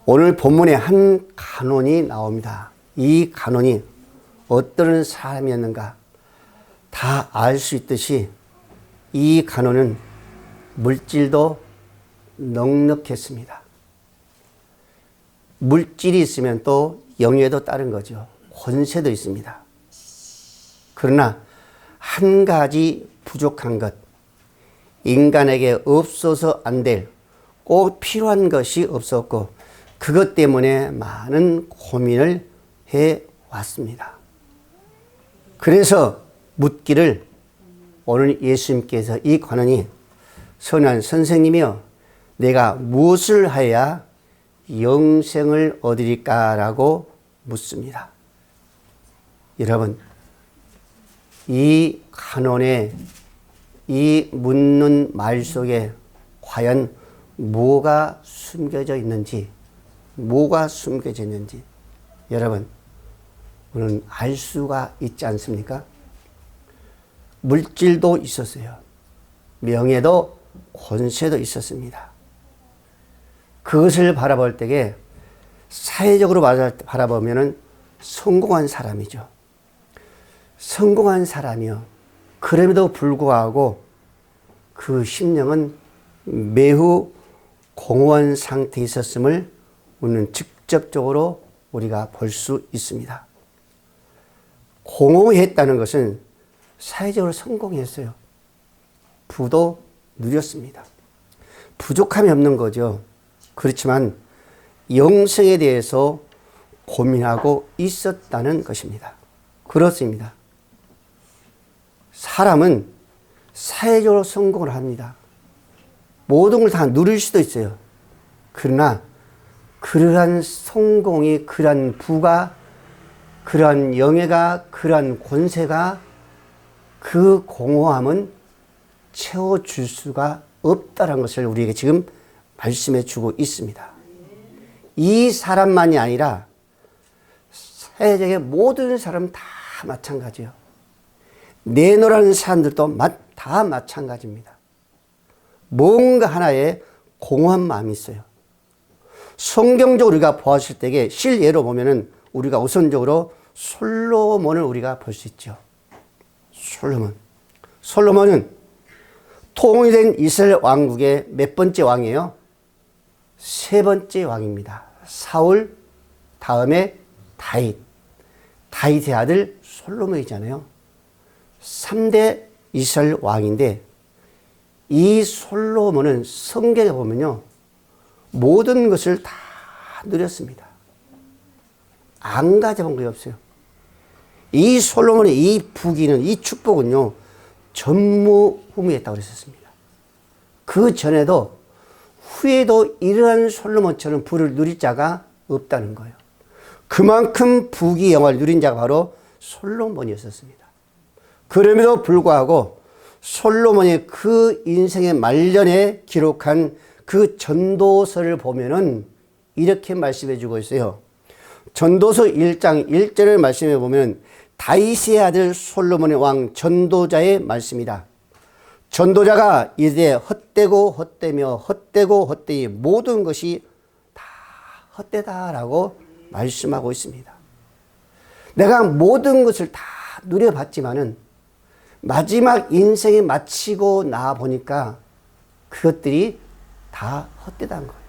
오늘 본문에 한 간원이 나옵니다. 이 간원이 어떤 사람이었는가 다 알 수 있듯이 이 간원은 물질도 넉넉했습니다. 물질이 있으면 또 영예도 따른 거죠. 권세도 있습니다. 그러나 한 가지 부족한 것, 인간에게 없어서 안 될 꼭 필요한 것이 없었고 그것 때문에 많은 고민을 해왔습니다. 그래서 묻기를 오늘 예수님께서 이 관원이 선한 선생님이여 내가 무엇을 하여야 영생을 얻으리까라고 묻습니다. 여러분, 이 간원의 이 묻는 말 속에 과연 뭐가 숨겨져 있는지, 여러분, 우리는 알 수가 있지 않습니까? 물질도 있었어요. 명예도 권세도 있었습니다. 그것을 바라볼 때에 사회적으로 바라보면 성공한 사람이죠. 성공한 사람이요. 그럼에도 불구하고 그 심령은 매우 공허한 상태에 있었음을 우리는 직접적으로 우리가 볼 수 있습니다. 공허했다는 것은 사회적으로 성공했어요. 부도 누렸습니다. 부족함이 없는 거죠. 그렇지만 영생에 대해서 고민하고 있었다는 것입니다. 그렇습니다. 사람은 사회적으로 성공을 합니다. 모든 걸 다 누릴 수도 있어요. 그러나 그러한 성공이, 그러한 부가, 그러한 영예가, 그러한 권세가 그 공허함은 채워줄 수가 없다는 것을 우리에게 지금 말씀해 주고 있습니다. 이 사람만이 아니라 사회적인 모든 사람 다 마찬가지예요. 내노라는 사람들도 다 마찬가지입니다. 뭔가 하나의 공허한 마음이 있어요. 성경적으로 우리가 보았을 때에 실예로 보면은 우리가 우선적으로 솔로몬을 우리가 볼 수 있죠. 솔로몬은 통일된 이스라엘 왕국의 몇 번째 왕이에요? 세 번째 왕입니다. 사울, 다음에 다윗의 아들 솔로몬이잖아요. 3대 이스라엘 왕인데 이 솔로몬은 성경에 보면요. 모든 것을 다 누렸습니다. 안 가져본 게 없어요. 이 솔로몬의 이 부귀는, 이 축복은요. 전무후무했다고 그랬었습니다. 그 전에도 후에도 이러한 솔로몬처럼 부를 누릴 자가 없다는 거예요. 그만큼 부귀 영화를 누린 자가 바로 솔로몬이었습니다. 그럼에도 불구하고 솔로몬이 그 인생의 말년에 기록한 그 전도서를 보면은 이렇게 말씀해 주고 있어요. 전도서 1장 1절을 말씀해 보면 다윗의 아들 솔로몬의 왕 전도자의 말씀이다. 전도자가 이제 헛되고 헛되며 헛되고 헛되이 모든 것이 다 헛되다라고 말씀하고 있습니다. 내가 모든 것을 다 누려봤지만은 마지막 인생에 마치고 나와 보니까 그것들이 다 헛되다는 거예요.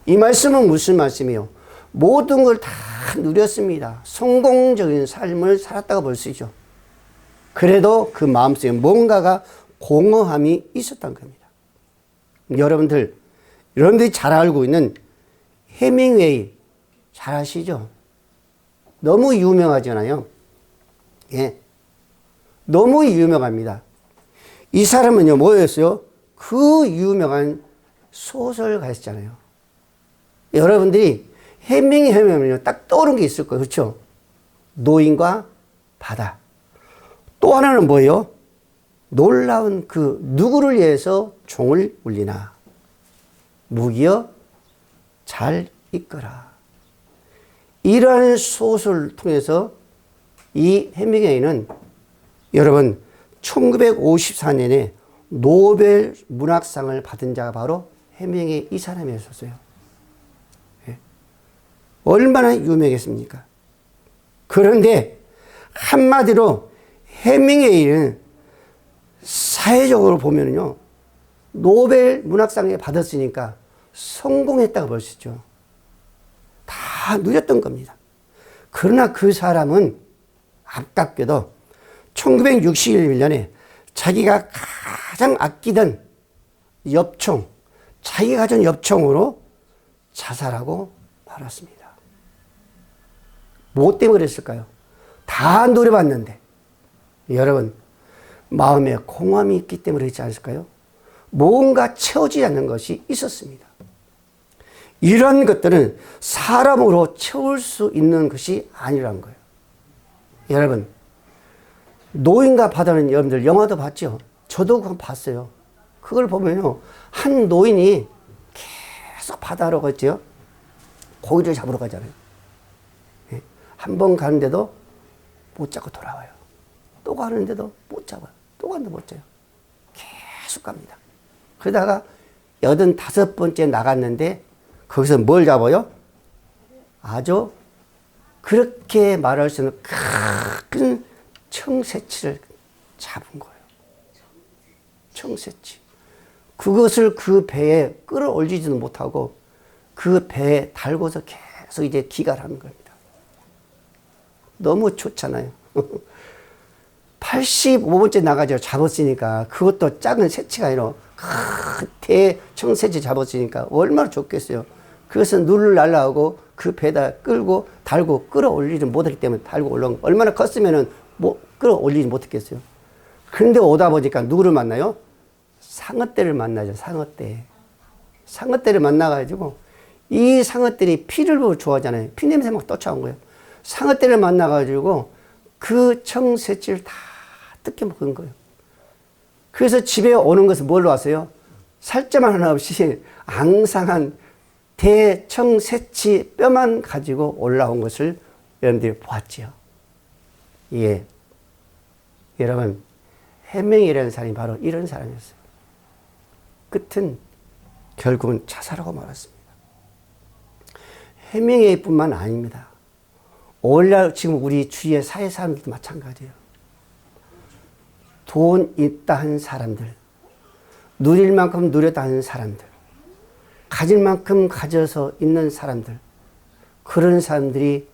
이 말씀은 무슨 말씀이에요? 모든 걸 다 누렸습니다. 성공적인 삶을 살았다고 볼 수 있죠. 그래도 그 마음속에 뭔가가 공허함이 있었던 겁니다. 여러분들이 잘 알고 있는 해밍웨이 잘 아시죠? 너무 유명하잖아요. 예. 너무 유명합니다. 이 사람은요, 뭐였어요? 그 유명한 소설가였잖아요. 여러분들이 해밍웨이 하면요, 딱 떠오르는 게 있을 거예요. 그렇죠? 노인과 바다. 또 하나는 뭐예요? 놀라운 그 누구를 위해서 종을 울리나. 무기여 잘 있거라. 이러한 소설을 통해서 이 해밍웨이는 여러분 1954년에 노벨 문학상을 받은 자가 바로 해밍웨이 이 사람이었어요. 얼마나 유명했습니까? 그런데 한마디로 해밍웨이는 사회적으로 보면요, 노벨 문학상을 받았으니까 성공했다고 볼 수 있죠. 다 누렸던 겁니다. 그러나 그 사람은 안타깝게도 1961년에 자기가 가장 아끼던 엽총, 자기가 가진 엽총으로 자살하고 말았습니다. 뭐 때문에 그랬을까요? 다 노려봤는데, 여러분, 마음에 공허함이 있기 때문에 그렇지 않을까요? 뭔가 채워지지 않는 것이 있었습니다. 이런 것들은 사람으로 채울 수 있는 것이 아니라는 거예요. 여러분, 노인과 바다는 여러분들 영화도 봤죠? 저도 그거 봤어요. 그걸 보면요, 한 노인이 계속 바다로 갔죠? 고기를 잡으러 가잖아요. 한 번 가는데도 못 잡고 돌아와요. 또 가는데도 못 잡아요. 또 가는데 못 잡아요. 계속 갑니다. 그러다가 85번째 나갔는데 거기서 뭘 잡아요? 아주 그렇게 말할 수 있는 큰 청새치를 잡은 거예요. 청새치. 그것을 그 배에 끌어올리지도 못하고 그 배에 달고서 계속 이제 기갈하는 겁니다. 너무 좋잖아요. 85번째 나가죠. 잡았으니까. 그것도 작은 새치가 아니라 큰 대청새치 잡았으니까 얼마나 좋겠어요. 그래서 눈을 날라오고 그 배에다 끌고 달고 끌어올리지 못하기 때문에 달고 올라온 거. 얼마나 컸으면은 뭐 끌어올리지 못했겠어요. 그런데 오다 보니까 누구를 만나요? 상어떼를 만나죠. 상어떼. 상어떼를 만나가지고 이 상어떼들이 피를 좋아하잖아요. 피 냄새 막 쫓아온 거예요. 상어떼를 만나가지고 그 청새치를 다 뜯겨 먹은 거예요. 그래서 집에 오는 것은 뭘로 왔어요? 살점만 하나 없이 앙상한 대청새치 뼈만 가지고 올라온 것을 여러분들이 보았지요. 예. 여러분, 해밍이라는 사람이 바로 이런 사람이었어요. 끝은 결국은 자살하고 말았습니다. 해밍웨이뿐만 아닙니다. 오늘날 지금 우리 주위의 사회 사람들도 마찬가지예요. 돈 있다 한 사람들, 누릴 만큼 누렸다 하는 사람들, 가질 만큼 가져서 있는 사람들, 그런 사람들이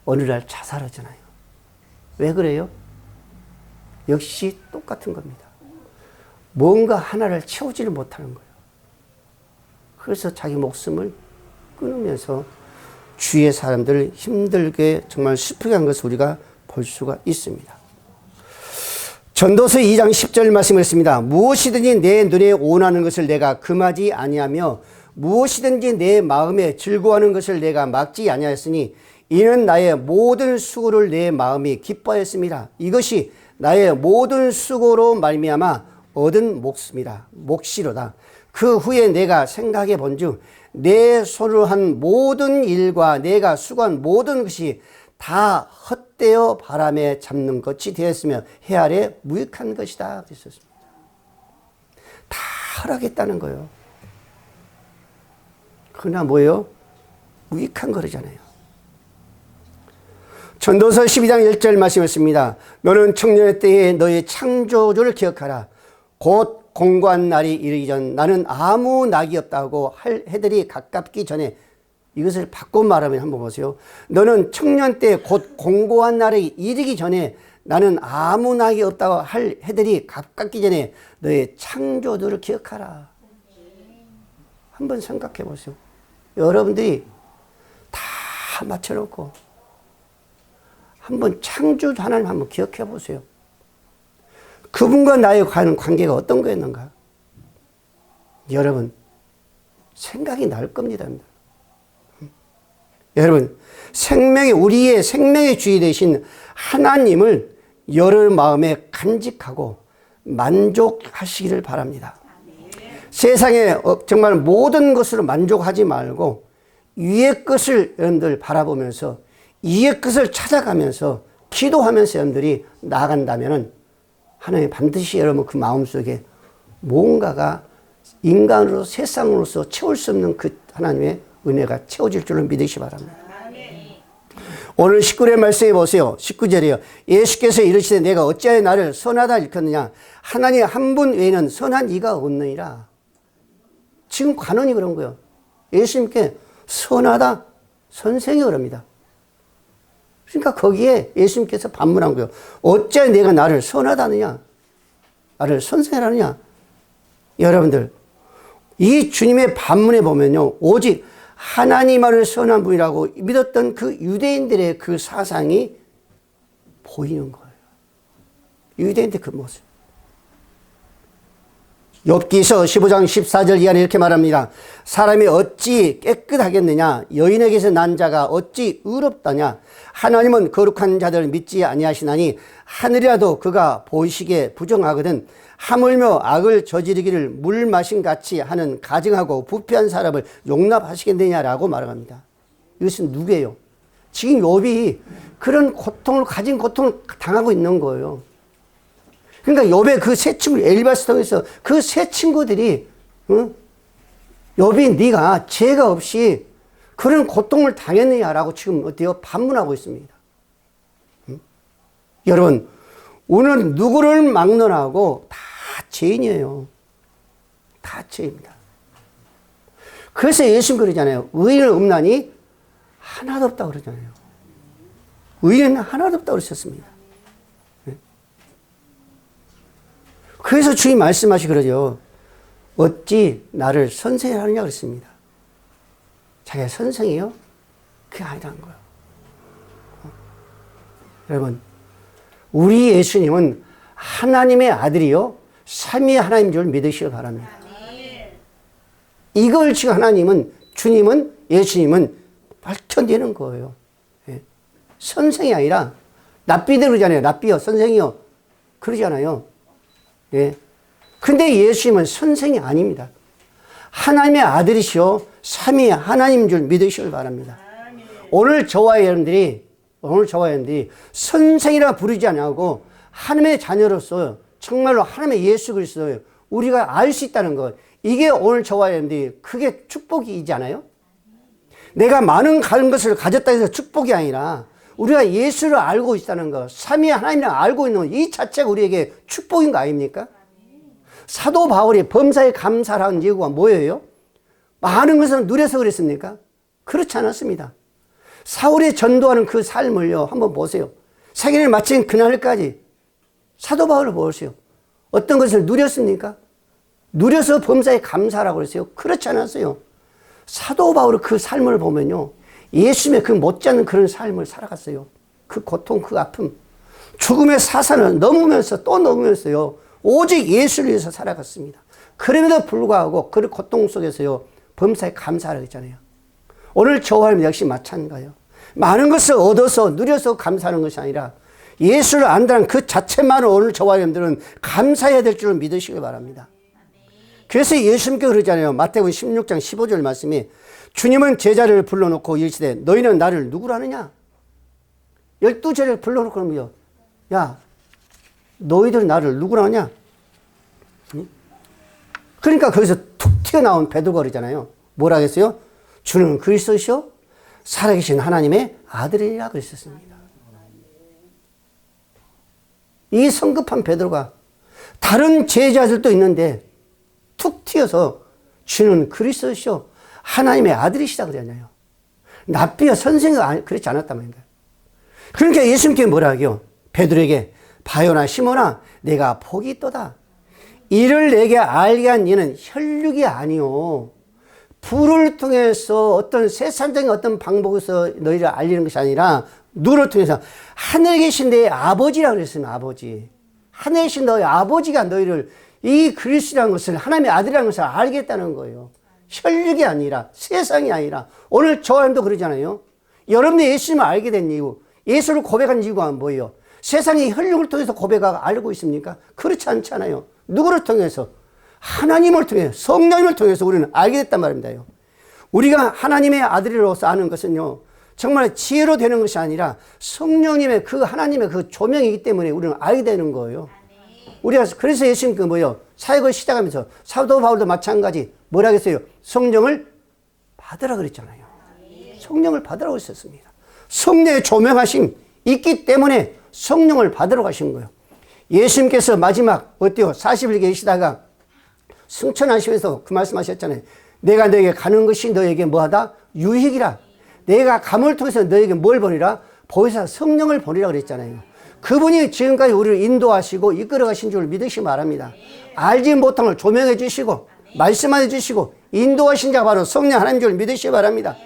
어느 날 자살하잖아요. 왜 그래요? 역시 똑같은 겁니다. 뭔가 하나를 채우지를 못하는 거예요. 그래서 자기 목숨을 끊으면서 주위의 사람들을 힘들게 정말 슬프게 한 것을 우리가 볼 수가 있습니다. 전도서 2장 10절 말씀했습니다. 무엇이든지 내 눈에 원하는 것을 내가 금하지 아니하며 무엇이든지 내 마음에 즐거워하는 것을 내가 막지 아니하였으니 이는 나의 모든 수고를 내 마음이 기뻐하였습니다. 이것이 나의 모든 수고로 말미암아 얻은 몫이로다. 그 후에 내가 생각해 본즉 내 손으로 한 모든 일과 내가 수고한 모든 것이 다 헛되어 바람에 잡는 것이 되었으며 해 아래 무익한 것이다. 그랬었습니다. 다 허락했다는 거예요. 그러나 뭐예요? 무익한 거잖아요. 전도서 12장 1절 말씀이었습니다. 너는 청년의 때에 너의 창조주를 기억하라. 곧 공고한 날이 이르기 전 나는 아무 낙이 없다고 할 해들이 가깝기 전에 이것을 바꿔 말하면 한번 보세요. 너는 청년 때 곧 공고한 날이 이르기 전에 나는 아무 낙이 없다고 할 해들이 가깝기 전에 너의 창조주를 기억하라. 한번 생각해 보세요. 여러분들이 다 맞춰놓고 한번 창조주 하나님 한번 기억해 보세요. 그분과 나의 관계가 어떤 거였는가? 여러분, 생각이 날 겁니다. 여러분, 우리의 생명의 주인 되신 하나님을 여러 마음에 간직하고 만족하시기를 바랍니다. 세상에 정말 모든 것으로 만족하지 말고 위의 것을 여러분들 바라보면서 위의 것을 찾아가면서 기도하면서 여러분들이 나아간다면 하나님 반드시 여러분 그 마음속에 뭔가가 인간으로 세상으로서 채울 수 없는 그 하나님의 은혜가 채워질 줄로 믿으시기 바랍니다. 오늘 19절 말씀해 보세요. 19절이요. 예수께서 이르시되 내가 어찌하여 나를 선하다 일컫느냐. 하나님 한 분 외에는 선한 이가 없느니라. 지금 관원이 그런 거예요. 예수님께 선하다 선생이 그럽니다. 그러니까 거기에 예수님께서 반문한 거예요. 어찌하여 내가 나를 선하다 하느냐. 나를 선생이라느냐. 여러분들 이 주님의 반문에 보면요. 오직 하나님만을 선한 분이라고 믿었던 그 유대인들의 그 사상이 보이는 거예요. 유대인들 그 모습. 욥기서 15장 14절 이하에 이렇게 말합니다. 사람이 어찌 깨끗하겠느냐. 여인에게서 난 자가 어찌 의롭다냐. 하나님은 거룩한 자들을 믿지 아니하시나니 하늘이라도 그가 보이시기에 부정하거든 하물며 악을 저지르기를 물 마신 같이 하는 가증하고 부패한 사람을 용납하시겠느냐라고 말합니다. 이것은 누구예요? 지금 욥이 그런 고통을 가진 고통을 당하고 있는 거예요. 그러니까 욥의 그 세 친구 엘리바스 통해서 그 세 친구들이 욥이 네가 죄가 없이 그런 고통을 당했느냐라고 지금 어때요? 반문하고 있습니다. 여러분 오늘 누구를 막론하고 다 죄인이에요. 다 죄입니다. 그래서 예수님 그러잖아요. 의인은 없나니 하나도 없다고 그러잖아요. 의인은 하나도 없다고 그러셨습니다. 그래서 주님 말씀하시 그러죠. 어찌 나를 선생하느냐 그랬습니다. 자기가 선생이요? 그게 아니라는 거예요. 여러분 우리 예수님은 하나님의 아들이요 삼위 하나님인 줄 믿으시길 바랍니다. 이걸 지금 하나님은 주님은 예수님은 밝혀내는 거예요. 예. 선생이 아니라 랍비들 그러잖아요. 랍비요 선생이요 그러잖아요. 예. 근데 예수님은 선생이 아닙니다. 하나님의 아들이시요 삼위 하나님인 줄 믿으시길 바랍니다. 오늘 저와 여러분들이 선생이라 부르지 않고 하나님의 자녀로서 정말로 하나님의 예수 그리스도를 우리가 알 수 있다는 것. 이게 오늘 저와 여러분들이 크게 축복이잖아요. 내가 많은 것을 가졌다 해서 축복이 아니라 우리가 예수를 알고 있다는 것, 삼위 하나님을 알고 있는 이 자체가 우리에게 축복인 거 아닙니까? 사도 바울이 범사에 감사를 한 이유가 뭐예요? 많은 것을 누려서 그랬습니까? 그렇지 않았습니다. 사울이 전도하는 그 삶을요 한번 보세요. 세계를 마친 그날까지 사도 바울을 보세요. 어떤 것을 누렸습니까? 누려서 범사에 감사라고 그랬어요. 그렇지 않았어요. 사도 바울의 그 삶을 보면요 예수님의 그 못지않은 그런 삶을 살아갔어요. 그 고통, 그 아픔, 죽음의 사산을 넘으면서 또 넘으면서요 오직 예수를 위해서 살아갔습니다. 그럼에도 불구하고 그 고통 속에서요 범사에 감사하라고 했잖아요. 오늘 저와 여러분 역시 마찬가지예요. 많은 것을 얻어서 누려서 감사하는 것이 아니라 예수를 안다는 그 자체만으로 오늘 저와 여러분들은 감사해야 될 줄을 믿으시길 바랍니다. 그래서 예수님께 그러잖아요. 마태복음 16장 15절 말씀이 주님은 제자를 불러놓고 이르시되 너희는 나를 누구로 하느냐? 12제를 불러놓고 그러면요. 야 너희들 나를 누구로 하냐? 그러니까 거기서 툭 튀어나온 베드로가 그러잖아요. 뭐라 했어요? 주는 그리스도시요 살아계신 하나님의 아들이라 그랬었습니다. 이 성급한 베드로가 다른 제자들도 있는데 툭 튀어서 주는 그리스도시요 하나님의 아들이시다 그러잖아요. 랍비여 선생이 그렇지 않았단 말입니다. 그러니까 예수님께 뭐라 하게요? 베드로에게 바요나 시몬아 내가 복이 있도다. 이를 내게 알게 한 이는 혈육이 아니요 불을 통해서 어떤 세상적인 어떤 방법에서 너희를 알리는 것이 아니라 누구를 통해서 하늘에 계신 내 아버지라고 그랬습니다. 아버지. 하늘에 계신 너희 아버지가 너희를 이 그리스도라는 것을 하나님의 아들이라는 것을 알겠다는 거예요. 혈육이 아니라 세상이 아니라 오늘 저와 여러분도 그러잖아요. 여러분이 예수님을 알게 된 이유 예수를 고백한 이유가 뭐예요? 세상이 혈육을 통해서 고백하고 알고 있습니까? 그렇지 않잖아요. 누구를 통해서? 하나님을 통해 성령님을 통해서 우리는 알게 됐단 말입니다. 우리가 하나님의 아들로서 아는 것은요 정말 지혜로 되는 것이 아니라 성령님의 그 하나님의 그 조명이기 때문에 우리는 알게 되는 거예요. 우리가 그래서 예수님 그 뭐예요? 사역을 시작하면서 사도 바울도 마찬가지 뭐라 했어요? 성령을 받으라 그랬잖아요. 성령을 받으라고 했었습니다. 성령의 조명하심 있기 때문에 성령을 받으러 가신 거예요. 예수님께서 마지막 어때요? 40일 계시다가 승천하시면서 그 말씀하셨잖아요. 내가 너에게 가는 것이 너에게 뭐하다? 유익이라. 내가 감을 통해서 너에게 뭘 보내라? 보혜사 성령을 보내라 그랬잖아요. 그분이 지금까지 우리를 인도하시고 이끌어 가신 줄 믿으시기 바랍니다. 알지 못한 걸 조명해 주시고 말씀해 주시고 인도하신 자가 바로 성령 하나님인 줄 믿으시기 바랍니다.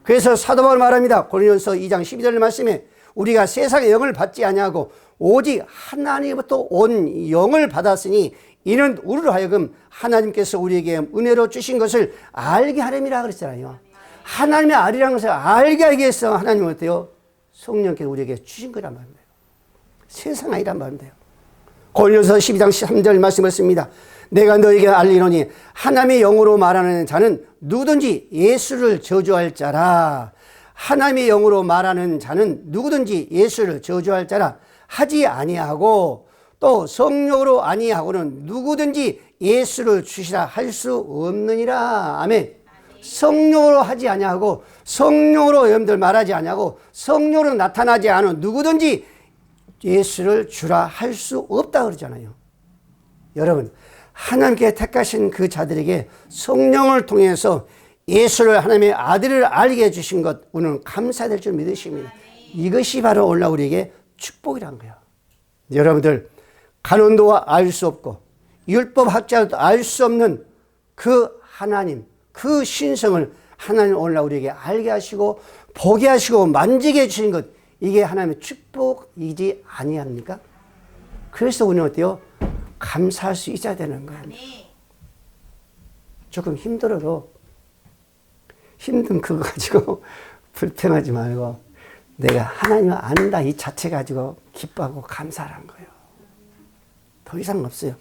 그래서 사도 바울 말합니다. 고린도전서 2장 12절 말씀에 우리가 세상의 영을 받지 아니하고 오직 하나님부터 온 영을 받았으니 이는 우리로 하여금 하나님께서 우리에게 은혜로 주신 것을 알게 하렴이라 그랬잖아요. 하나님의 알이라는 것을 알게 하기 위해서 하나님은 어때요? 성령께서 우리에게 주신 거란 말입니다. 세상 아니란 말입니다. 고린도전서 12장 13절 말씀했습니다. 내가 너에게 알리노니 하나님의 영으로 말하는 자는 누구든지 예수를 저주할 자라. 하나님의 영으로 말하는 자는 누구든지 예수를 저주할 자라 하지 아니하고 또 성령으로 아니하고는 누구든지 예수를 주시라 할 수 없느니라. 아멘. 성령으로 하지 아니하고 성령으로 여러분들 말하지 아니하고 성령으로 나타나지 않은 누구든지 예수를 주라 할 수 없다 그러잖아요. 여러분 하나님께 택하신 그 자들에게 성령을 통해서 예수를 하나님의 아들을 알게 해주신 것 우리는 감사해야 될 줄 믿으십니다. 이것이 바로 오늘 우리에게 축복이란 거예요. 여러분들 간원도 알 수 없고 율법학자도 알 수 없는 그 하나님 그 신성을 하나님 오늘 우리에게 알게 하시고 보게 하시고 만지게 해주신 것 이게 하나님의 축복이지 아니합니까? 그래서 우리는 어때요? 감사할 수 있어야 되는 거예요. 조금 힘들어도 힘든 그거 가지고 불평하지 말고 내가 하나님을 안다 이 자체 가지고 기뻐하고 감사하는 거예요. 더 이상 없어요.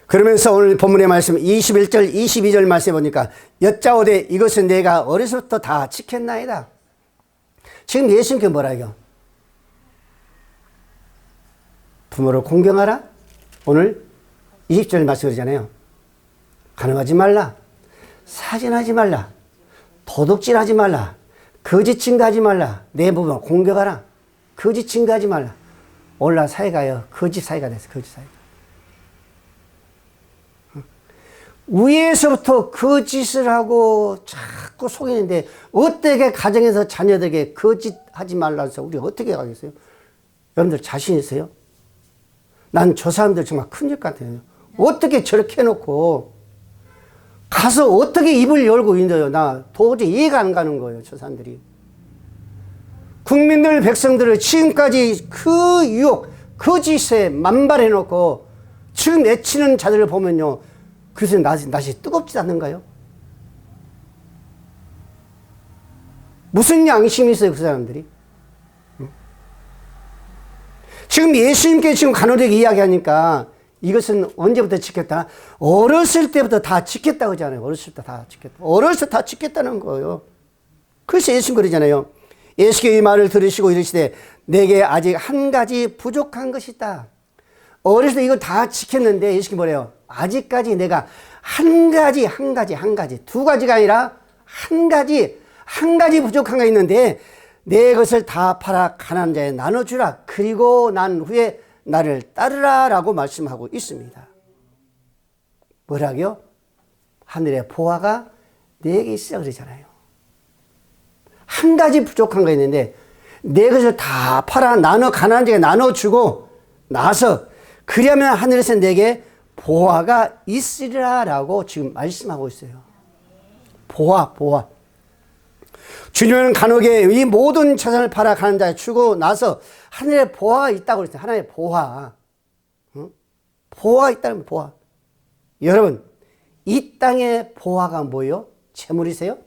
그러면서 오늘 본문의 말씀 21절 22절 말씀해 보니까 여짜오되 이것은 내가 어려서부터 다 지켰나이다. 지금 예수님께 뭐라 해요? 부모를 공경하라. 오늘 20절 말씀 그러잖아요. 간음하지 말라. 사진하지 말라. 도둑질하지 말라. 거짓 증거하지 말라. 내 부모를 공경하라. 거짓 증거하지 말라. 올라 사회가요. 거짓 사회가 됐어. 거짓 사회가. 위에서부터 거짓을 하고 자꾸 속이는데 어떻게 가정에서 자녀들에게 거짓하지 말라 해서 우리 어떻게 하겠어요? 여러분들 자신 있어요? 난 저 사람들 정말 큰일 같아요. 어떻게 저렇게 해놓고 가서 어떻게 입을 열고 있는데요? 나 도저히 이해가 안 가는 거예요. 저 사람들이. 국민들 백성들을 지금까지 그 유혹 거짓에 만발해놓고 지금 내치는 자들을 보면요. 그래서 낯이 뜨겁지 않는가요? 무슨 양심이 있어요, 그 사람들이? 지금 예수님께 지금 간호되게 이야기하니까 이것은 언제부터 지켰다? 어렸을 때부터 다 지켰다고 하잖아요. 어렸을 때 다 지켰다. 어렸을 때 다 지켰다는 거예요. 그래서 예수님 그러잖아요. 예수께서 이 말을 들으시고 이르시되 내게 아직 한 가지 부족한 것이 있다. 어렸을 때 이걸 다 지켰는데 예수님이 뭐래요? 아직까지 내가 한 가지 두 가지가 아니라 한 가지 부족한 게 있는데 내 것을 다 팔아 가난한 자에 나눠주라. 그리고 난 후에 나를 따르라 라고 말씀하고 있습니다. 뭐라고요? 하늘의 보화가 내게 있어 그러잖아요. 한 가지 부족한 거 있는데 내 것을 다 팔아 가난한 자에 나눠주고 나서 그러면 하늘에서 내게 보화가 있으리라 라고 지금 말씀하고 있어요. 보화. 주님은 간혹에 이 모든 재산을 팔아 가난한 자에 주고 나서 하늘에 보화가 있다고 그랬어요. 하나의 보화. 보화가 있다는 보화. 여러분, 이 땅의 보화가 뭐예요? 재물이세요?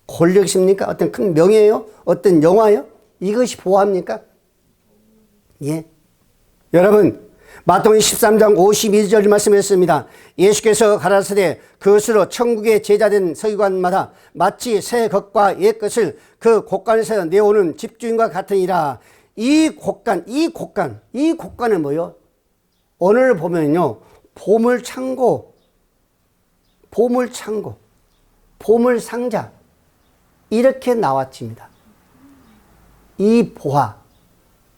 권력이십니까? 어떤 큰 명예예요? 어떤 영화예요? 이것이 보화입니까? 예. 여러분, 마태복음 13장 52절 말씀했습니다. 예수께서 가라사대 그것으로 천국의 제자된 서기관마다 마치 새 것과 옛 것을 그 곳간에서 내오는 집주인과 같으니라. 이 곳간은 뭐요? 오늘 보면요, 보물상자, 이렇게 나왔습니다. 이 보화,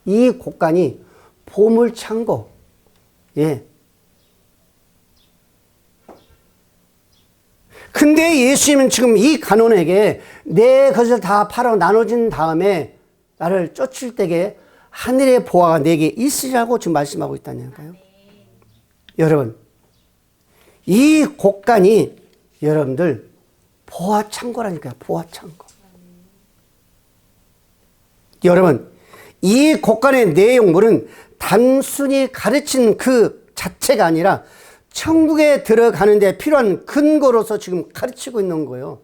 이 곡간이 보물창고. 예. 근데 예수님은 지금 이 간원에게 내 것을 다 팔아 나눠진 다음에 나를 쫓을 때에 하늘의 보화가 내게 있으라고 지금 말씀하고 있다니까요. 여러분, 이 곡간이 여러분들 보화창고라니까요. 보화창고. 여러분, 이 곡간의 내용물은 단순히 가르친 그 자체가 아니라 천국에 들어가는 데 필요한 근거로서 지금 가르치고 있는 거예요.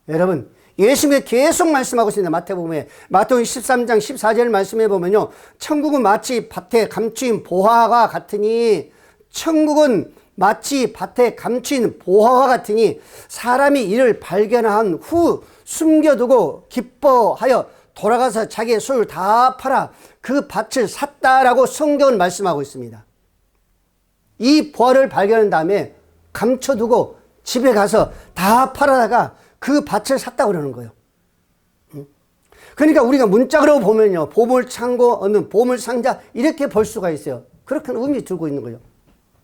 여러분, 예수님이 계속 말씀하고 있습니다. 마태복음에 마태복음 13장 14절 말씀해 보면요, 천국은 마치 밭에 감추인 보화와 같으니, 천국은 마치 밭에 감추인 보화와 같으니 사람이 이를 발견한 후 숨겨두고 기뻐하여 돌아가서 자기의 소유를 다 팔아 그 밭을 샀다라고 성경은 말씀하고 있습니다. 이 보화를 발견한 다음에 감춰두고 집에 가서 다 팔아다가 그 밭을 샀다고 그러는 거예요. 그러니까 우리가 문짝으로 보면요, 보물창고, 어느 보물상자 이렇게 볼 수가 있어요. 그렇게 의미 두고 있는 거예요.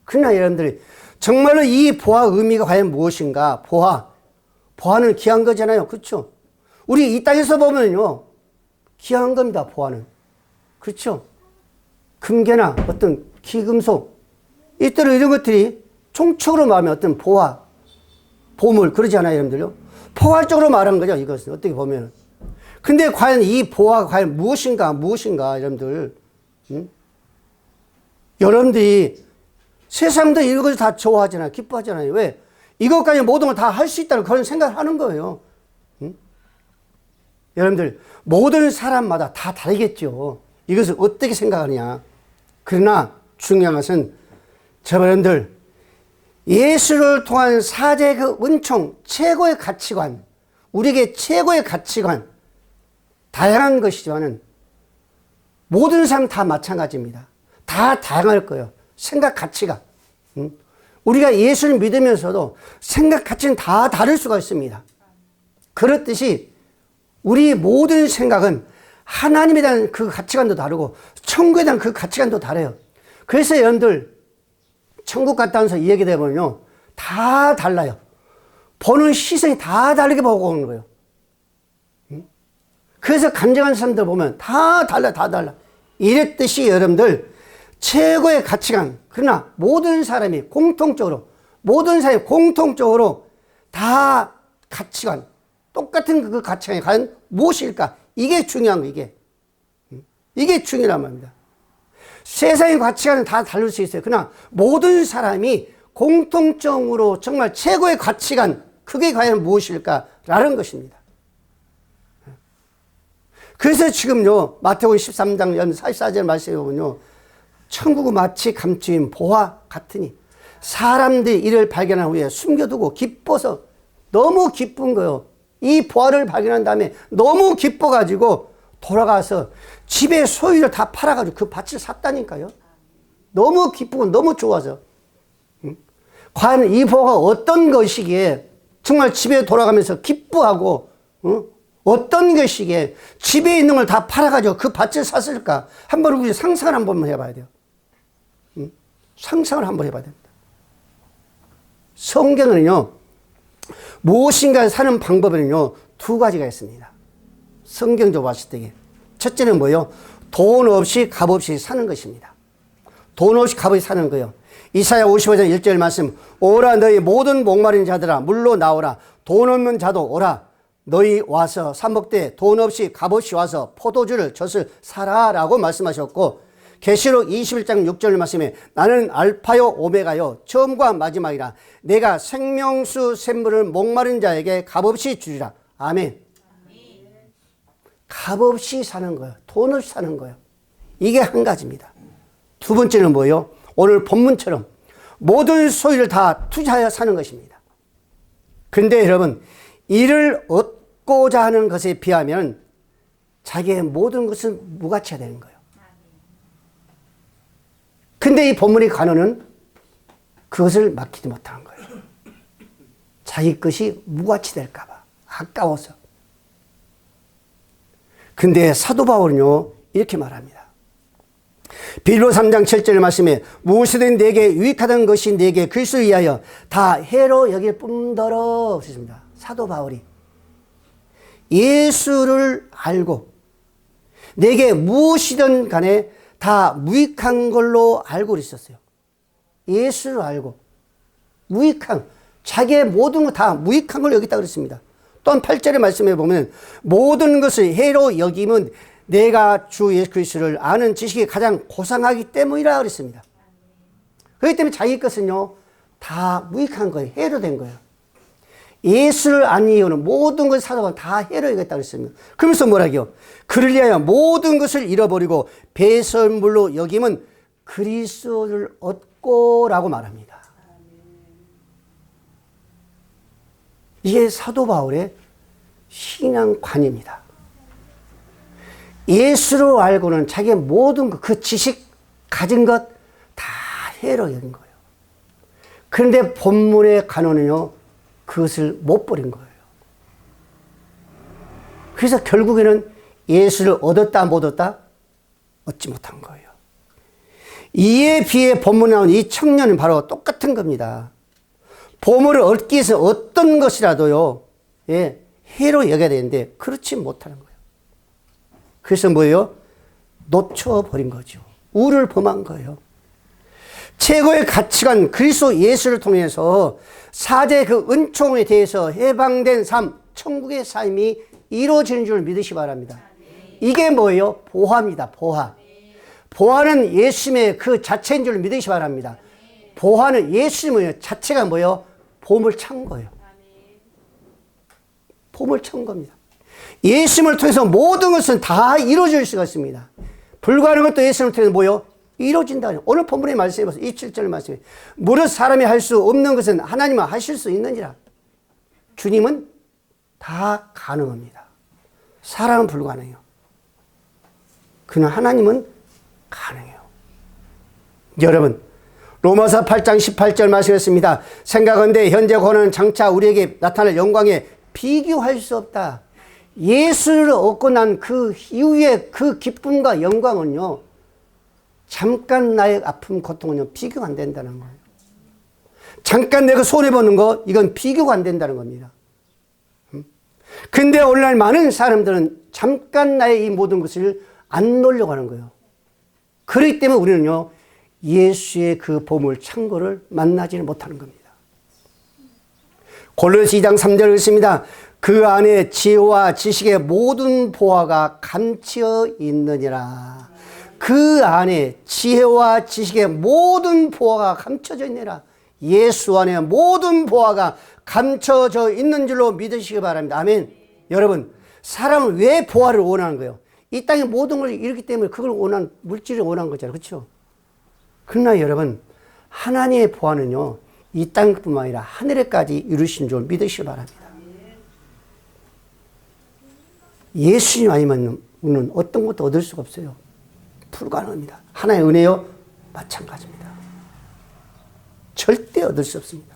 그러나 여러분들이 정말로 이 보화 의미가 과연 무엇인가? 보화는 귀한 거잖아요. 그렇죠? 우리 이 땅에서 보면요, 귀한 겁니다. 보화는. 그렇죠? 금괴나 어떤 귀금속, 이때로 이런 것들이 총적으로 말하면 어떤 보화, 보물, 그러지 않아요, 여러분들요? 포괄적으로 말한 거죠, 이것은. 어떻게 보면. 근데 과연 이 보화가 과연 무엇인가, 여러분들. 여러분들이 세상도 이런 것을 다 좋아하잖아요. 기뻐하잖아요. 왜? 이것까지 모든 걸 다 할 수 있다는 그런 생각을 하는 거예요. 여러분들, 모든 사람마다 다 다르겠죠. 이것을 어떻게 생각하느냐. 그러나 중요한 것은 여러분들, 예수를 통한 사제의 그 은총, 최고의 가치관, 우리에게 최고의 가치관, 다양한 것이지만은 모든 사람 다 마찬가지입니다. 다 다양할 거예요. 생각 가치가. 우리가 예수를 믿으면서도 생각 가치는 다 다를 수가 있습니다. 그렇듯이 우리 모든 생각은 하나님에 대한 그 가치관도 다르고 천국에 대한 그 가치관도 다르요. 그래서 여러분들 천국 갔다 와서 이야기되어 보면요, 다 달라요. 보는 시선이 다 다르게 보고 오는 거예요. 그래서 간증하는 사람들 보면 다 달라. 이랬듯이 여러분들 최고의 가치관, 그러나 모든 사람이 공통적으로 다 가치관, 똑같은 그 가치관이 과연 무엇일까? 이게 중요한 거, 이게 중요한 말입니다. 세상의 가치관은 다 다를 수 있어요. 그러나 모든 사람이 공통적으로 정말 최고의 가치관, 그게 과연 무엇일까라는 것입니다. 그래서 지금요, 마태복음 13장 44절 말씀에 보면요, 천국은 마치 감추인 보화 같으니 사람들이 이를 발견한 후에 숨겨두고 기뻐서, 너무 기쁜 거예요. 이 보화를 발견한 다음에 너무 기뻐가지고 돌아가서 집의 소유를 다 팔아가지고 그 밭을 샀다니까요. 너무 기쁘고 너무 좋아서. 과연 이 보화가 어떤 것이기에 정말 집에 돌아가면서 기뻐하고, 어떤 것이기에 집에 있는 걸 다 팔아가지고 그 밭을 샀을까? 한번 우리 상상을 한번 해봐야 돼요. 상상을 한번 해봐야 됩니다. 성경은요, 무엇인가 사는 방법에는요, 두 가지가 있습니다. 성경적으로 봤을 때. 첫째는 뭐예요? 돈 없이 값 없이 사는 것입니다. 돈 없이 값 없이 사는 거예요. 이사야 55장 1절 말씀, 오라 너희 모든 목마른 자들아 물로 나오라, 돈 없는 자도 오라, 너희 와서 사 먹되 돈 없이 값 없이 와서 포도주를 젖을 사라 라고 말씀하셨고, 계시록 21장 6절 말씀에 나는 알파요 오메가요 처음과 마지막이라, 내가 생명수 샘물을 목마른 자에게 값없이 주리라. 아멘. 값없이 사는 거예요. 돈 없이 사는 거예요. 이게 한 가지입니다. 두 번째는 뭐예요? 오늘 본문처럼 모든 소유를 다 투자하여 사는 것입니다. 근데 여러분, 이를 얻고자 하는 것에 비하면 자기의 모든 것은 무가치가 되는 거예요. 근데 이 본문의 간언은 그것을 막히지 못하는 거예요. 자기 것이 무가치 될까 봐, 아까워서. 근데 사도 바울은요, 이렇게 말합니다. 빌립보 3장 7절 말씀에 무엇이든 내게 유익하던 것이 내게 그리스도를 위하여 다 해로 여길 뿐더러 그랬습니다. 사도 바울이 예수를 알고 내게 무엇이든 간에 다 무익한 걸로 알고 있었어요. 예수를 알고 무익한, 자기의 모든 것 다 무익한 걸 여겼다 그랬습니다. 또한 8절의 말씀에 보면 모든 것을 해로 여김은 내가 주 예수 그리스도를 아는 지식이 가장 고상하기 때문이라 그랬습니다. 그렇기 때문에 자기 것은요 다 무익한 거예요. 해로 된 거예요. 예수를 아는 이유는 모든 것을 사도가 다 해로 여겼다 그랬습니다. 그러면서 뭐라고요? 그를 위하여 모든 것을 잃어버리고 배설물로 여김은 그리스도를 얻고 라고 말합니다. 이게 사도 바울의 신앙관입니다. 예수를 알고는 자기의 모든 것, 그 지식 가진 것 다 해로 여긴 거예요. 그런데 본문의 간호는요 그것을 못 버린 거예요. 그래서 결국에는 예수를 얻었다 못 얻었다? 얻지 못한 거예요. 이에 비해 본문에 나온 이 청년은 바로 똑같은 겁니다. 보물을 얻기 위해서 어떤 것이라도요, 예, 해로 여겨야 되는데 그렇지 못하는 거예요. 그래서 뭐예요? 놓쳐버린 거죠. 우를 범한 거예요. 최고의 가치관 그리스도 예수를 통해서 사제 그 은총에 대해서 해방된 삶, 천국의 삶이 이루어지는 줄 믿으시 바랍니다. 이게 뭐예요? 보화입니다. 보화. 보화는 예수님의 그 자체인 줄 믿으시 바랍니다. 보화는 예수님의 자체가 뭐예요? 보물 찬 거예요. 보물 찬 겁니다. 예수님을 통해서 모든 것은 다 이루어질 수가 있습니다. 불가능한 것도 예수님을 통해서 뭐예요? 이루어진다. 오늘 본문의 말씀에 보세요. 27절 말씀에 무릇 사람이 할 수 없는 것은 하나님은 하실 수 있느니라. 주님은 다 가능합니다. 사람은 불가능해요. 그러나 하나님은 가능해요. 여러분 로마서 8장 18절 말씀했습니다. 생각한데 현재 고난은 장차 우리에게 나타날 영광에 비교할 수 없다. 예수를 얻고 난 그 이후의 그 기쁨과 영광은요 잠깐 나의 아픔 고통은요 비교가 안 된다는 거예요. 잠깐 내가 손해보는 거 이건 비교가 안 된다는 겁니다. 근데 오늘날 많은 사람들은 잠깐 나의 이 모든 것을 안 놓으려고 하는 거예요. 그렇기 때문에 우리는요 예수의 그 보물 창고를 만나지는 못하는 겁니다. 골로새 2장 3절을 읽습니다. 그 안에 지혜와 지식의 모든 보화가 감추어 있느니라. 그 안에 지혜와 지식의 모든 보화가 감춰져 있느니라. 예수 안에 모든 보화가 감춰져 있는 줄로 믿으시기 바랍니다. 아멘. 여러분, 사람은 왜 보화를 원하는 거예요? 이 땅의 모든 걸 이루기 때문에 그걸 원한, 물질을 원한 거잖아요. 그렇죠? 그러나 여러분, 하나님의 보화는요, 이 땅뿐만 아니라 하늘에까지 이루신 줄 믿으시기 바랍니다. 예수님 아니면 우리는 어떤 것도 얻을 수가 없어요. 불가능합니다. 하나의 은혜요, 마찬가지입니다. 절대 얻을 수 없습니다.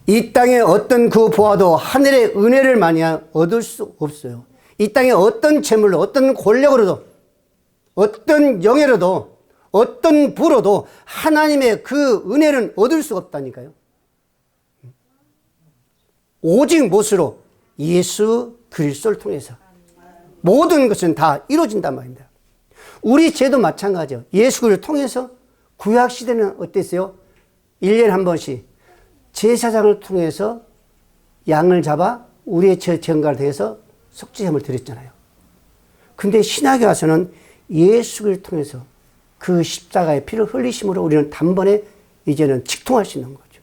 이 땅의 어떤 그 보화도 하늘의 은혜를 많이 얻을 수 없어요. 이 땅의 어떤 재물로, 어떤 권력으로도, 어떤 영예로도, 어떤 부로도 하나님의 그 은혜는 얻을 수가 없다니까요. 오직 무엇으로? 예수 그리스도를 통해서 모든 것은 다 이루어진단 말입니다. 우리 죄도 마찬가지예요. 예수 그리스도를 통해서 구약시대는 어땠어요? 1년에 한 번씩 제사장을 통해서 양을 잡아 우리의 죄 전가를 대해서 속죄함을 드렸잖아요. 근데 신약에 와서는 예수 그리스도를 통해서 그 십자가의 피를 흘리심으로 우리는 단번에 이제는 직통할 수 있는 거죠.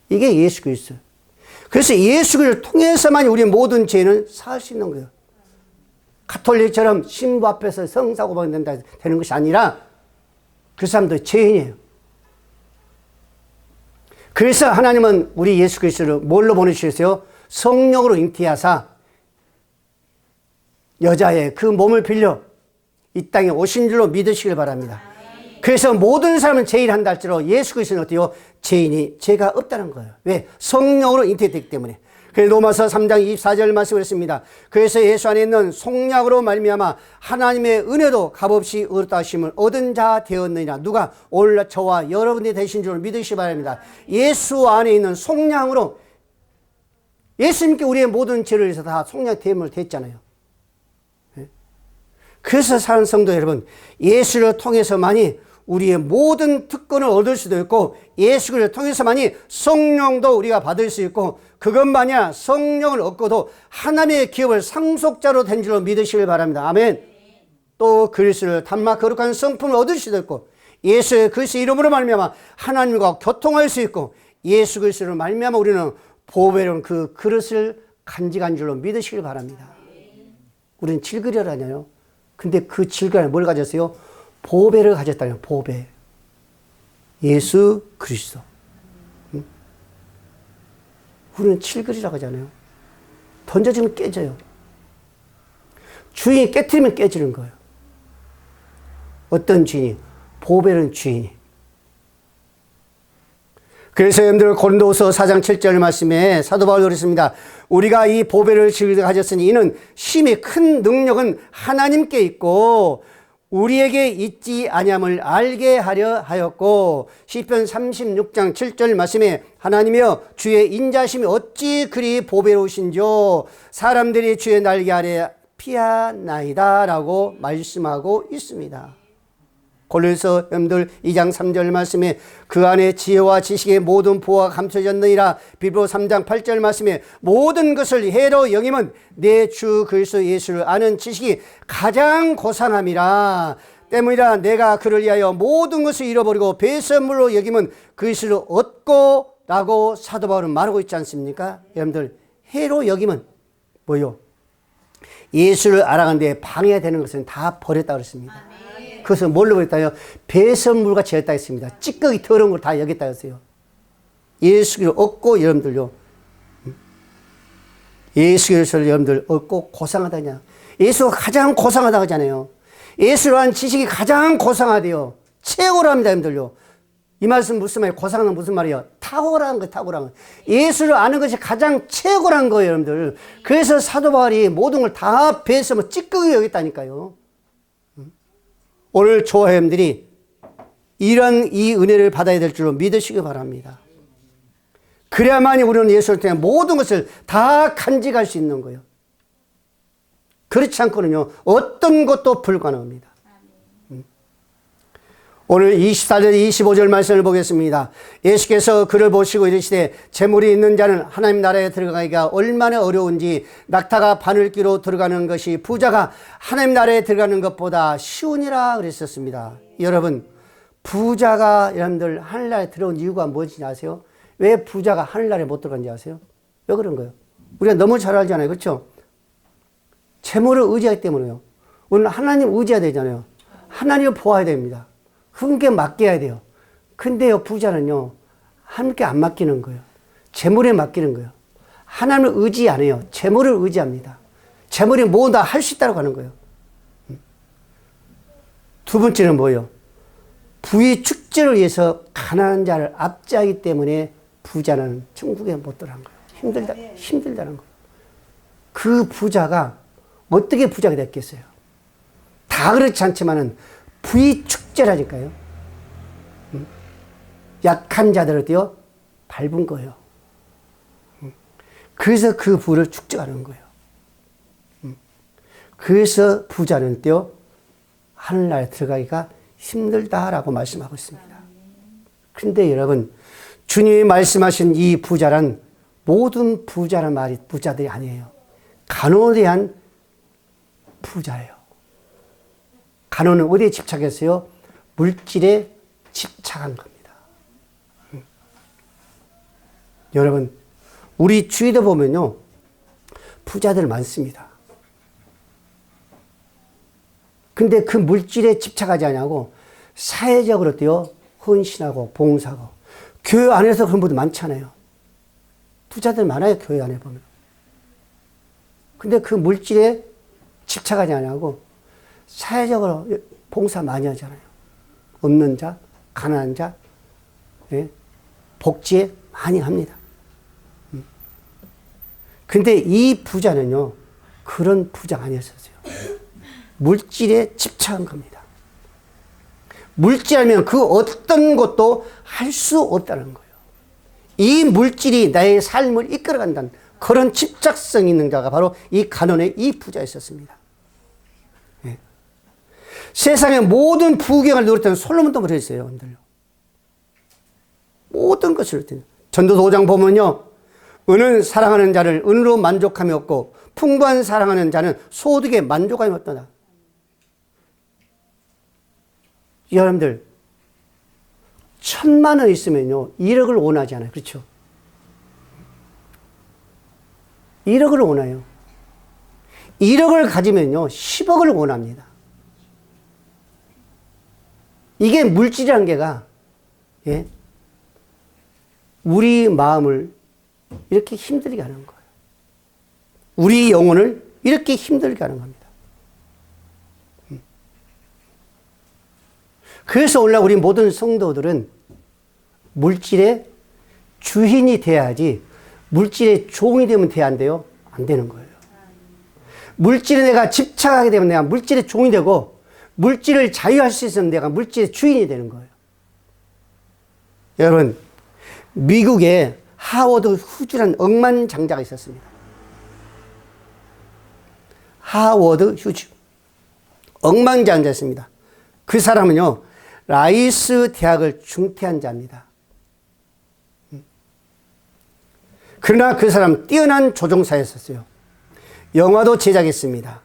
이게 예수 그리스도. 그래서 예수 그리스도를 통해서만 우리 모든 죄는 사할 수 있는 거예요. 가톨릭처럼 신부 앞에서 성사고백 된다 되는 것이 아니라 그 사람도 죄인이에요. 그래서 하나님은 우리 예수 그리스도를 뭘로 보내주셨어요? 성령으로 잉태하사 여자의 그 몸을 빌려 이 땅에 오신 줄로 믿으시길 바랍니다. 그래서 모든 사람은 죄인을 한다 할지라도 예수 그리스도는 어때요? 죄인이 죄가 없다는 거예요. 왜? 성령으로 잉태됐기 때문에. 그래서 로마서 3장 24절 말씀을 했습니다. 그래서 예수 안에 있는 속량으로 말미암아 하나님의 은혜도 값없이 얻었다 하심을 얻은 자 되었느니라. 누가? 오늘 저와 여러분이 되신 줄 믿으시기 바랍니다. 예수 안에 있는 속량으로, 예수님께 우리의 모든 죄를 위해서 다 속량 대물을 됐잖아요. 그래서 사는 성도 여러분, 예수를 통해서만이 우리의 모든 특권을 얻을 수도 있고, 예수를 통해서만이 성령도 우리가 받을 수 있고, 그것만이 아니라 성령을 얻고도 하나님의 기업을 상속자로 된 줄로 믿으시길 바랍니다. 아멘. 또 그리스도를 닮아 거룩한 성품을 얻을 수도 있고, 예수의 그리스도 이름으로 말미암아 하나님과 교통할 수 있고, 예수 그리스도를 말미암아 우리는 보배로운 그 그릇을 간직한 줄로 믿으시길 바랍니다. 우리는 질그려라냐요. 근데 그 질그려 뭘 가졌어요? 보배를 가졌다요. 보배. 예수 그리스도. 응? 우리는 칠그리라고 하잖아요. 던져지면 깨져요. 주인이 깨트리면 깨지는 거예요. 어떤 주인이? 보배는 주인이. 그래서 여러분들 고린도후서 4장 7절 말씀에 사도 바울이 그랬습니다. 우리가 이 보배를 가졌으니 이는 심히 큰 능력은 하나님께 있고 우리에게 있지 아니함을 알게 하려 하였고, 시편 36장 7절 말씀에 하나님이여 주의 인자심이 어찌 그리 보배로우신지요 사람들이 주의 날개 아래 피하나이다 라고 말씀하고 있습니다. 골로새 여러분들 2장 3절 말씀에 그 안에 지혜와 지식의 모든 보화가 감춰졌느니라. 빌보 3장 8절 말씀에 모든 것을 해로 여김은 내 주 그리스도 예수를 아는 지식이 가장 고상함이라. 때문이라 내가 그를 위하여 모든 것을 잃어버리고 배설물로 여김은 그리스도를 얻고 라고 사도 바울은 말하고 있지 않습니까? 여러분들 해로 여김은 뭐요? 예수를 알아가는 데 방해되는 것은 다 버렸다고 그랬습니다. 그것을 뭘로 버렸다요? 배설물과 지었다 했습니다. 찌꺼기 더러운 걸 다 여겼다 했어요. 예수를 얻고 여러분들요. 예수를 여러분들 얻고 고상하다냐. 예수가 가장 고상하다고 하잖아요. 예수라는 지식이 가장 고상하대요. 최고랍니다, 여러분들요. 이 말씀 무슨 말이에요? 고상은 무슨 말이에요? 탁월한 거예요, 탁월한 거. 예수를 아는 것이 가장 최고란 거예요, 여러분들. 그래서 사도 바울이 모든 걸 다 배설물 찌꺼기 여겼다니까요. 오늘 조화여러분들이 이런 이 은혜를 받아야 될 줄로 믿으시기 바랍니다. 그래야만이 우리는 예수를 통해 모든 것을 다 간직할 수 있는 거예요. 그렇지 않고는요, 어떤 것도 불가능합니다. 오늘 24절 25절 말씀을 보겠습니다. 예수께서 그를 보시고 이르시되 재물이 있는 자는 하나님 나라에 들어가기가 얼마나 어려운지 낙타가 바늘귀로 들어가는 것이 부자가 하나님 나라에 들어가는 것보다 쉬우니라 그랬었습니다. 여러분, 부자가 여러분들 하늘나라에 들어온 이유가 뭔지 아세요? 왜 부자가 하늘나라에 못 들어간지 아세요? 왜 그런 거예요? 우리가 너무 잘 알잖아요. 그렇죠? 재물을 의지하기 때문에요. 우리는 하나님 의지해야 되잖아요. 하나님을 보아야 됩니다. 그분께 맡겨야 돼요. 근데요, 부자는요, 하나님께 안 맡기는 거예요. 재물에 맡기는 거예요. 하나님을 의지 안 해요. 재물을 의지합니다. 재물이 뭐다 할 수 있다고 하는 거예요. 두 번째는 뭐예요? 부의 축제를 위해서 가난한 자를 압제하기 때문에 부자는 천국에 못 들어간 거예요. 힘들다는 거예요. 그 부자가 어떻게 부자가 됐겠어요? 다 그렇지 않지만은 부의 축제라니까요. 약한 자들을 떼어 밟은 거예요. 그래서 그 부를 축제하는 거예요. 그래서 부자는 떼어 하늘나라에 들어가기가 힘들다라고 말씀하고 있습니다. 그런데 여러분, 주님이 말씀하신 이 부자란 모든 부자란 말이 부자들이 아니에요. 간호에 대한 부자예요. 간호는 어디에 집착했어요? 물질에 집착한 겁니다. 여러분, 우리 주위도 보면요, 부자들 많습니다. 근데 그 물질에 집착하지 않냐고 사회적으로 뛰어 헌신하고 봉사하고, 교회 안에서 그런 분들 많잖아요. 부자들 많아요, 교회 안에 보면. 근데 그 물질에 집착하지 않냐고 사회적으로 봉사 많이 하잖아요. 없는 자, 가난한 자, 예? 복지에 많이 합니다. 근데 이 부자는요, 그런 부자가 아니었어요. 물질에 집착한 겁니다. 물질하면 그 어떤 것도 할 수 없다는 거예요. 이 물질이 나의 삶을 이끌어간다는 그런 집착성 있는 자가 바로 이 가난의 이 부자였었습니다. 예. 세상의 모든 부경을 누렸던 솔로몬도 그랬어요. 모든 것을 누렸던. 전도서 5장 보면요, 은은 사랑하는 자를 은으로 만족함이 없고 풍부한 사랑하는 자는 소득에 만족함이 없도다. 여러분들 1,000만 원 있으면요 1억을 원하지 않아요. 그렇죠? 1억을 원해요. 1억을 가지면요 10억을 원합니다. 이게 물질이라는 게가, 예? 우리 마음을 이렇게 힘들게 하는 거예요. 우리 영혼을 이렇게 힘들게 하는 겁니다. 그래서 오늘날 우리 모든 성도들은 물질의 주인이 돼야지 물질의 종이 되면 돼야 안 돼요? 안 되는 거예요. 물질에 내가 집착하게 되면 내가 물질의 종이 되고 물질을 자유할 수 있으면 내가 물질의 주인이 되는 거예요. 여러분, 미국에 하워드 휴즈라는 억만장자가 있었습니다. 하워드 휴즈. 억만장자였습니다. 그 사람은요, 라이스 대학을 중퇴한 자입니다. 그러나 그 사람은 뛰어난 조종사였었어요. 영화도 제작했습니다.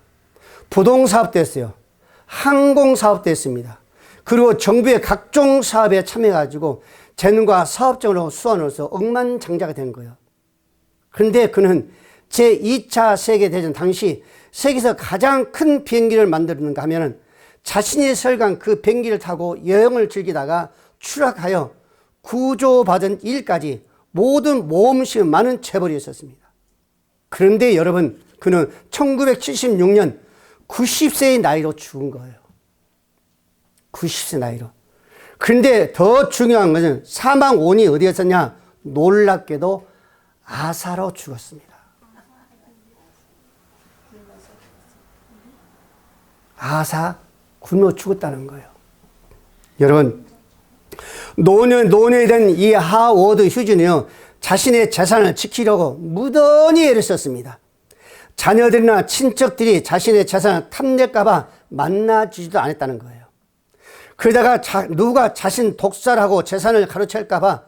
부동사업도 했어요. 항공사업도 했습니다. 그리고 정부의 각종 사업에 참여해가지고 재능과 사업적으로 수완으로서 억만장자가 된 거예요. 그런데 그는 제2차 세계대전 당시 세계에서 가장 큰 비행기를 만들었는가 하면은 자신이 설계한 그 비행기를 타고 여행을 즐기다가 추락하여 구조받은 일까지 모든 모험심 많은 체벌이 있었습니다. 그런데 여러분, 그는 1976년 90세의 나이로 죽은 거예요. 90세 나이로. 그런데 더 중요한 것은 사망 원인이 어디였었냐? 놀랍게도 아사로 죽었습니다. 아사 굶어 죽었다는 거예요. 여러분, 노년이 된 이 하워드 휴즈는요, 자신의 재산을 지키려고 무던히 애를 썼습니다. 자녀들이나 친척들이 자신의 재산을 탐낼까봐 만나주지도 않았다는 거예요. 그러다가 누가 자신 독살하고 재산을 가로챌까봐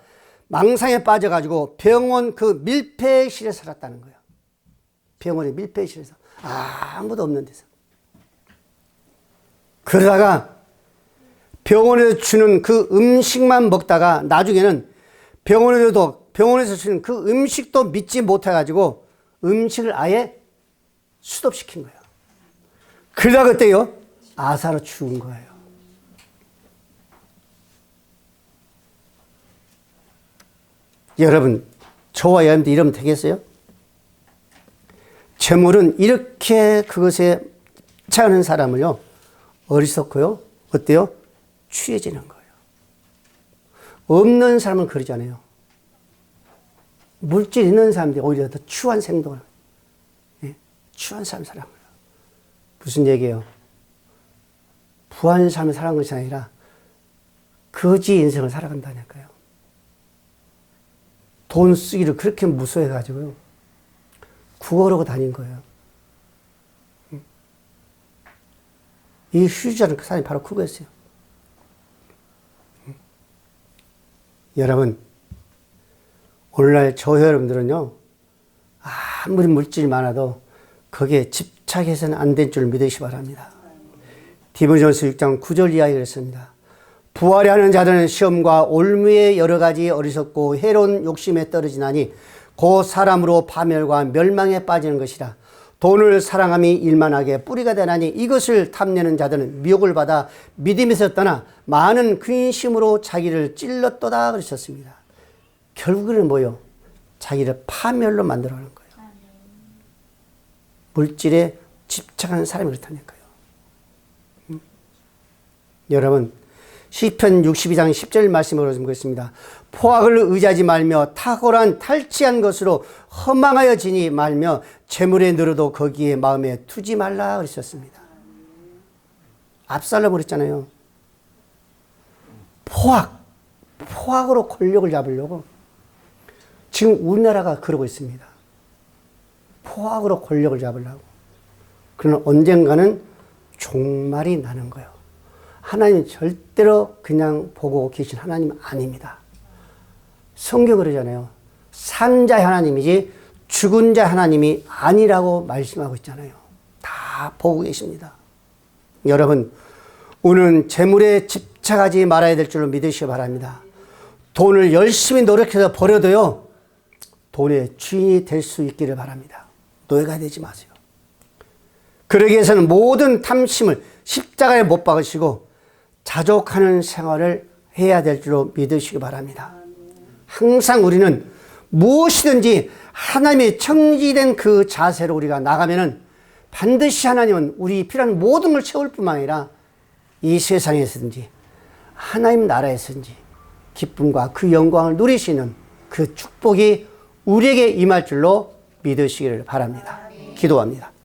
망상에 빠져가지고 병원 그 밀폐실에 살았다는 거예요. 병원의 밀폐실에서. 아무도 없는 데서. 그러다가 병원에서 주는 그 음식만 먹다가 나중에는 병원에서 주는 그 음식도 믿지 못해가지고 음식을 아예 수독시킨 거예요. 그러다가 그때요, 아사로 죽은 거예요. 여러분, 저와 여러분들 이러면 되겠어요? 재물은 이렇게 그것에 차는 사람을요, 어리석고요, 어때요? 취해지는 거예요. 없는 사람은 그러지 않아요. 물질 있는 사람들이 오히려 더 추한 행동을, 예? 추한 삶을 살아가요. 무슨 얘기예요? 부한 삶을 살아간 것이 아니라 거지 인생을 살아간다니까요. 돈 쓰기를 그렇게 무서워해가지고요, 구걸하고 다닌 거예요. 이 휴즈라는 그 사람이 바로 그거였어요. 여러분, 오늘날 저 여러분들은요, 아무리 물질이 많아도 거기에 집착해서는 안 될 줄 믿으시기 바랍니다. 디모데전서 6장 9절 이하에 그랬습니다. 부하려 하는 자들은 시험과 올무의 여러 가지 어리석고 해로운 욕심에 떨어지나니 곧 사람으로 파멸과 멸망에 빠지는 것이라. 돈을 사랑함이 일만하게 뿌리가 되나니 이것을 탐내는 자들은 미혹을 받아 믿음에서 떠나 많은 근심으로 자기를 찔렀도다 그러셨습니다. 결국에는 뭐요? 자기를 파멸로 만들어가는 거예요. 물질에 집착하는 사람이 그렇다니까요. 여러분, 시편 62장 10절 말씀으로 보겠습니다. 포악을 의지하지 말며 탁월한 탈취한 것으로 허망하여 지니 말며 재물에 늘어도 거기에 마음에 두지 말라 그러셨습니다. 압살롬 그랬잖아요. 포악으로 권력을 잡으려고 지금 우리나라가 그러고 있습니다. 포악으로 권력을 잡으려고. 그러나 언젠가는 종말이 나는 거예요. 하나님 절대로 그냥 보고 계신 하나님 아닙니다. 성경 그러잖아요. 산 자 하나님이지 죽은 자 하나님이 아니라고 말씀하고 있잖아요. 다 보고 계십니다. 여러분, 오늘은 재물에 집착하지 말아야 될 줄로 믿으시기 바랍니다. 돈을 열심히 노력해서 벌어도요, 돈의 주인이 될 수 있기를 바랍니다. 노예가 되지 마세요. 그러기 위해서는 모든 탐심을 십자가에 못 박으시고 자족하는 생활을 해야 될 줄로 믿으시기 바랍니다. 항상 우리는 무엇이든지 하나님의 청지된 그 자세로 우리가 나가면은 반드시 하나님은 우리 필요한 모든 걸 채울 뿐만 아니라 이 세상에서든지 하나님 나라에서든지 기쁨과 그 영광을 누리시는 그 축복이 우리에게 임할 줄로 믿으시기를 바랍니다. 기도합니다.